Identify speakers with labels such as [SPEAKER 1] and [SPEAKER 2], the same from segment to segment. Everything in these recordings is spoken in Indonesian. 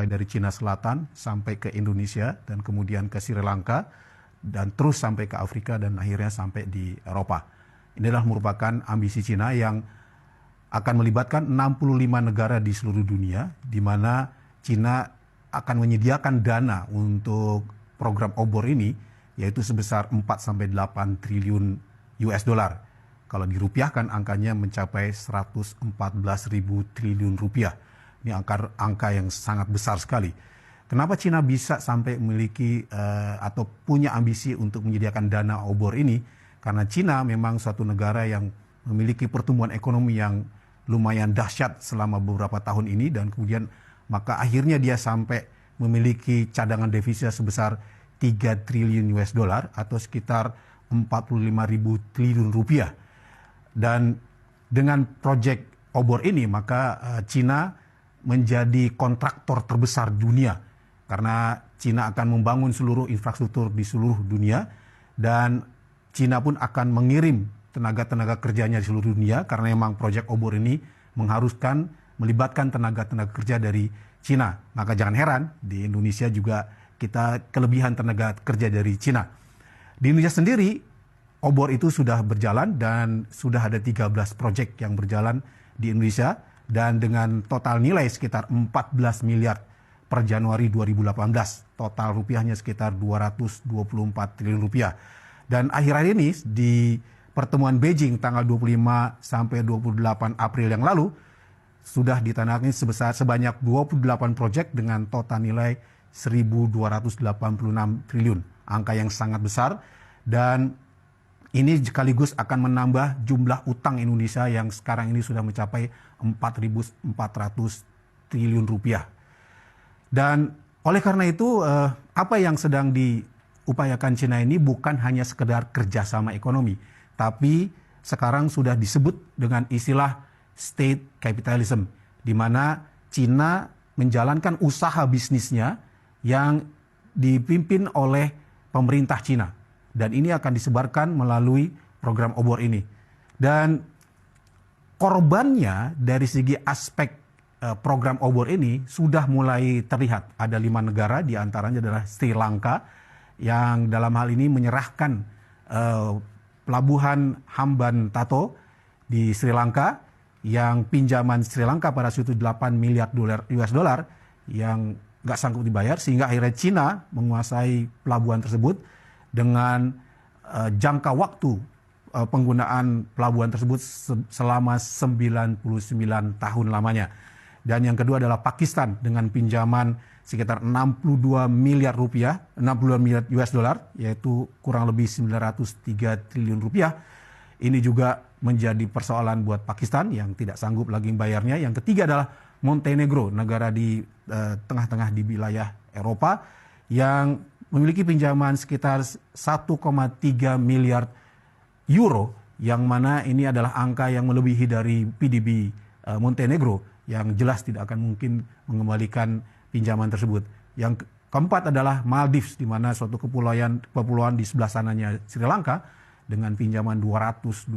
[SPEAKER 1] mulai dari Cina Selatan sampai ke Indonesia dan kemudian ke Sri Lanka dan terus sampai ke Afrika dan akhirnya sampai di Eropa. Inilah merupakan ambisi Cina yang akan melibatkan 65 negara di seluruh dunia, di mana Cina akan menyediakan dana untuk program obor ini, yaitu sebesar 4-8 triliun US dollar. Kalau dirupiahkan angkanya mencapai 114.000 triliun rupiah. Ini angka yang sangat besar sekali. Kenapa Cina bisa sampai memiliki atau punya ambisi untuk menyediakan dana obor ini? Karena Cina memang suatu negara yang memiliki pertumbuhan ekonomi yang lumayan dahsyat selama beberapa tahun ini, dan kemudian maka akhirnya dia sampai memiliki cadangan devisa sebesar 3 triliun US dollar atau sekitar 45.000 triliun rupiah. Dan dengan proyek obor ini maka Cina menjadi kontraktor terbesar dunia, karena Cina akan membangun seluruh infrastruktur di seluruh dunia, dan Cina pun akan mengirim tenaga-tenaga kerjanya di seluruh dunia, karena memang proyek obor ini mengharuskan melibatkan tenaga-tenaga kerja dari Cina. Maka jangan heran di Indonesia juga kita kelebihan tenaga kerja dari Cina. Di Indonesia sendiri obor itu sudah berjalan dan sudah ada 13 proyek yang berjalan di Indonesia, dan dengan total nilai sekitar 14 miliar per Januari 2018. Total rupiahnya sekitar 224 triliun rupiah. Dan akhir-akhir ini di pertemuan Beijing tanggal 25 sampai 28 April yang lalu sudah ditandatangani sebanyak 28 proyek dengan total nilai 1.286 triliun. Angka yang sangat besar, dan ini sekaligus akan menambah jumlah utang Indonesia yang sekarang ini sudah mencapai 4.400 triliun rupiah. Dan oleh karena itu apa yang sedang diupayakan Cina ini bukan hanya sekedar kerjasama ekonomi, tapi sekarang sudah disebut dengan istilah state capitalism, di mana Cina menjalankan usaha bisnisnya yang dipimpin oleh pemerintah Cina. Dan ini akan disebarkan melalui program obor ini. Dan korbannya dari segi aspek program obor ini sudah mulai terlihat. Ada 5 negara, diantaranya adalah Sri Lanka, yang dalam hal ini menyerahkan pelabuhan Hambantota di Sri Lanka, yang pinjaman Sri Lanka pada situ 8 miliar dolar US dollar yang nggak sanggup dibayar, sehingga akhirnya Cina menguasai pelabuhan tersebut dengan jangka waktu penggunaan pelabuhan tersebut selama 99 tahun lamanya. Dan yang kedua adalah Pakistan dengan pinjaman sekitar 62 miliar rupiah, 62 miliar US dollar, yaitu kurang lebih 903 triliun rupiah. Ini juga menjadi persoalan buat Pakistan yang tidak sanggup lagi membayarnya. Yang ketiga adalah Montenegro, negara di tengah-tengah di wilayah Eropa, yang memiliki pinjaman sekitar 1,3 miliar euro, yang mana ini adalah angka yang melebihi dari PDB Montenegro, yang jelas tidak akan mungkin mengembalikan pinjaman tersebut. Yang keempat adalah Maldives, di mana suatu kepulauan di sebelah sananya Sri Lanka dengan pinjaman 225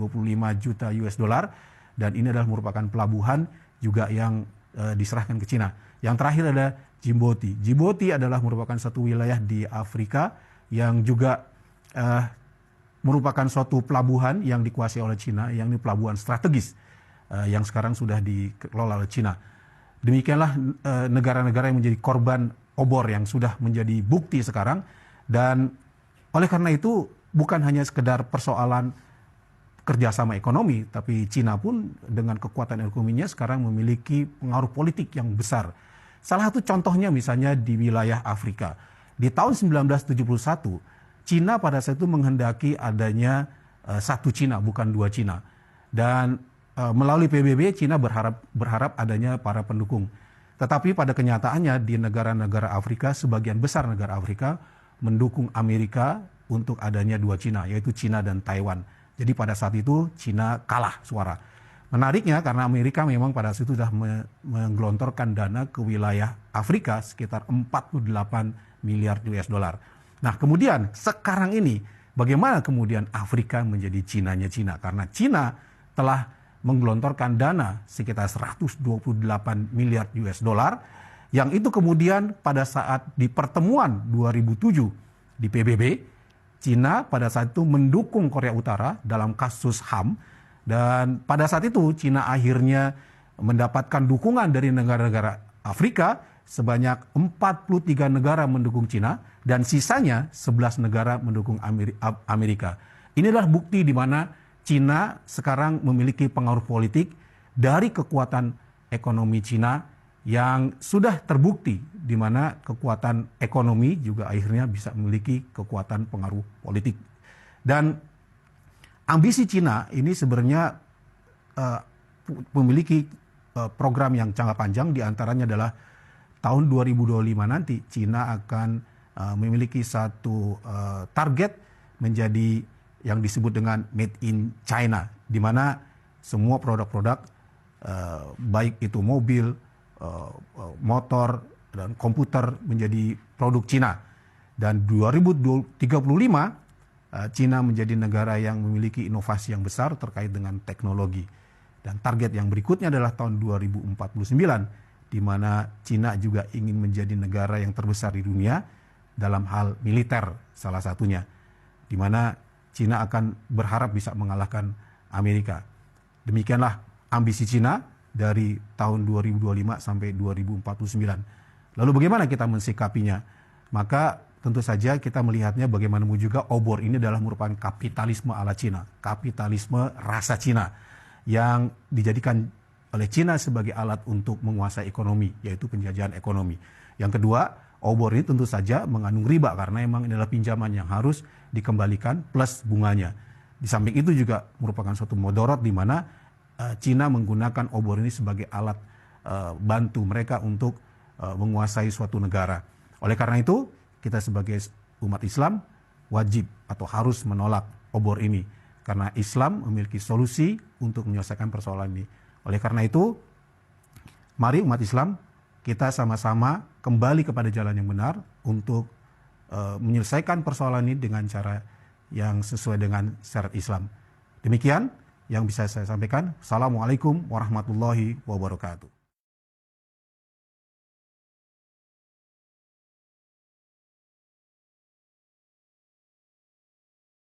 [SPEAKER 1] juta US dollar, dan ini adalah merupakan pelabuhan juga yang diserahkan ke Cina. Yang terakhir ada Djibouti. Djibouti adalah merupakan satu wilayah di Afrika yang juga merupakan suatu pelabuhan yang dikuasai oleh Cina, yang ini pelabuhan strategis yang sekarang sudah dikelola oleh Cina. Demikianlah negara-negara yang menjadi korban obor yang sudah menjadi bukti sekarang. Dan oleh karena itu bukan hanya sekedar persoalan kerjasama ekonomi, tapi Cina pun dengan kekuatan ekonominya sekarang memiliki pengaruh politik yang besar. Salah satu contohnya misalnya di wilayah Afrika. Di tahun 1971, Cina pada saat itu menghendaki adanya satu Cina, bukan dua Cina. Dan melalui PBB, Cina berharap adanya para pendukung. Tetapi pada kenyataannya di negara-negara Afrika, sebagian besar negara Afrika mendukung Amerika untuk adanya dua Cina, yaitu Cina dan Taiwan. Jadi pada saat itu Cina kalah suara. Menariknya karena Amerika memang pada saat itu sudah menggelontorkan dana ke wilayah Afrika sekitar 48 miliar US dollar. Nah kemudian sekarang ini bagaimana kemudian Afrika menjadi Cinanya Cina? Karena Cina telah menggelontorkan dana sekitar 128 miliar US dollar Yang itu kemudian pada saat di pertemuan 2007 di PBB, Cina pada saat itu mendukung Korea Utara dalam kasus HAM, dan pada saat itu Cina akhirnya mendapatkan dukungan dari negara-negara Afrika sebanyak 43 negara mendukung Cina dan sisanya 11 negara mendukung Amerika. Inilah bukti di mana Cina sekarang memiliki pengaruh politik dari kekuatan ekonomi Cina yang sudah terbukti di mana kekuatan ekonomi juga akhirnya bisa memiliki kekuatan pengaruh politik. Dan ambisi Cina ini sebenarnya memiliki program yang jangka panjang, diantaranya adalah tahun 2025 nanti Cina akan memiliki satu target menjadi yang disebut dengan Made in China, di mana semua produk-produk baik itu mobil, motor, dan komputer menjadi produk Cina. Dan 2035 Cina menjadi negara yang memiliki inovasi yang besar terkait dengan teknologi. Dan target yang berikutnya adalah tahun 2049, di mana Cina juga ingin menjadi negara yang terbesar di dunia dalam hal militer salah satunya, di mana Cina akan berharap bisa mengalahkan Amerika. Demikianlah ambisi Cina dari tahun 2025 sampai 2049. Lalu bagaimana kita mensikapinya? Maka tentu saja kita melihatnya bagaimanapun juga obor ini adalah merupakan kapitalisme ala Cina, kapitalisme rasa Cina yang dijadikan oleh Cina sebagai alat untuk menguasai ekonomi, yaitu penjajahan ekonomi. Yang kedua, obor ini tentu saja mengandung riba karena memang ini adalah pinjaman yang harus dikembalikan plus bunganya. Di samping itu juga merupakan suatu mudarat di mana Cina menggunakan obor ini sebagai alat bantu mereka untuk menguasai suatu negara. Oleh karena itu, kita sebagai umat Islam wajib atau harus menolak obor ini, karena Islam memiliki solusi untuk menyelesaikan persoalan ini. Oleh karena itu, mari umat Islam kita sama-sama kembali kepada jalan yang benar untuk menyelesaikan persoalan ini dengan cara yang sesuai dengan syariat Islam. Demikian yang bisa saya sampaikan. Assalamualaikum warahmatullahi wabarakatuh.